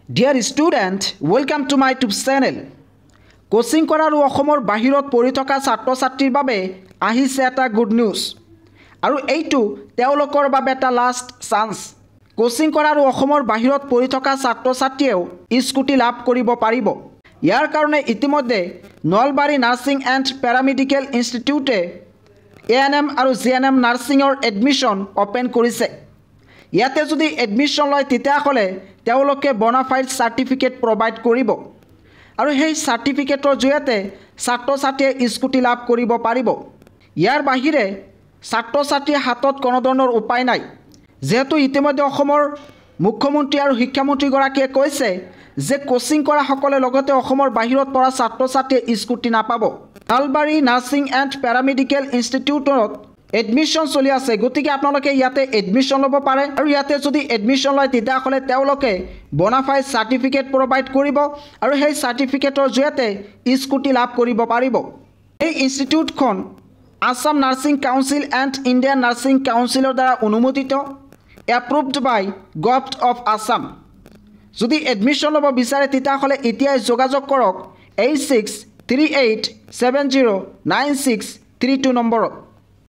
Dear student, welcome to my YouTube channel. Coaching কৰা আৰু অসমৰ বাহিৰত পঢ়ি থকা ছাত্ৰ-ছাত্ৰীৰ বাবে আহিছে এটা গুড নিউজ আৰু এইটো তেওঁলোকৰ বাবে এটা লাষ্ট চান্স কোচিং কৰা আৰু অসমৰ বাহিৰত পঢ়ি থকা ছাত্ৰ-ছাত্ৰীয়েও স্কুটি লাভ কৰিব পাৰিব ইয়াৰ কাৰণে ইতিমধ্যে নলবাৰী নাৰ্ছিং এণ্ড পেৰামেডিকেল ইনষ্টিটিউটে এএনএম আৰু জিএনএম নাৰ্ছিঙৰ এডমিশ্যন ওপেন কৰিছে ইয়াতে যদি এডমিশ্যন লয় তেতিয়াহ'লে তেওঁলোকে বনাফাইড চাৰ্টিফিকেট প্ৰভাইড কৰিব আৰু সেই চাৰ্টিফিকেটৰ জৰিয়তে ছাত্ৰ-ছাত্ৰীয়ে স্কুটি লাভ কৰিব পাৰিব ইয়াৰ বাহিৰে ছাত্ৰ-ছাত্ৰীৰ হাতত কোনো ধৰণৰ উপায় নাই যেহেতু ইতিমধ্যে অসমৰ মুখ্যমন্ত্ৰী আৰু শিক্ষামন্ত্ৰীগৰাকীয়ে কৈছে যে কোচিং কৰা সকলে লগতে অসমৰ বাহিৰত পঢ়া ছাত্ৰ-ছাত্ৰীয়ে স্কুটি নাপাব নলবাৰী নাৰ্ছিং এণ্ড পেৰামেডিকেল ইনষ্টিটিউটত এডমিশ্যন চলি আছে গতিকে আপোনালোকে ইয়াতে এডমিশ্যন ল'ব পাৰে আৰু ইয়াতে যদি এডমিশ্যন লয় তেতিয়াহ'লে তেওঁলোকে বনাফাইড চাৰ্টিফিকেট প্ৰভাইড কৰিব আৰু সেই চাৰ্টিফিকেটৰ জৰিয়তে স্কুটি লাভ কৰিব পাৰিব এই ইনষ্টিটিউটখন Assam nursing council and Indian nursing কাউন্সিলৰ দ্বাৰা অনুমোদিত approved by government of Assam যদি এডমিশ্যন ল'ব বিচাৰে তেতিয়াহ'লে এতিয়াই যোগাযোগ কৰক 8638709632 নম্বৰত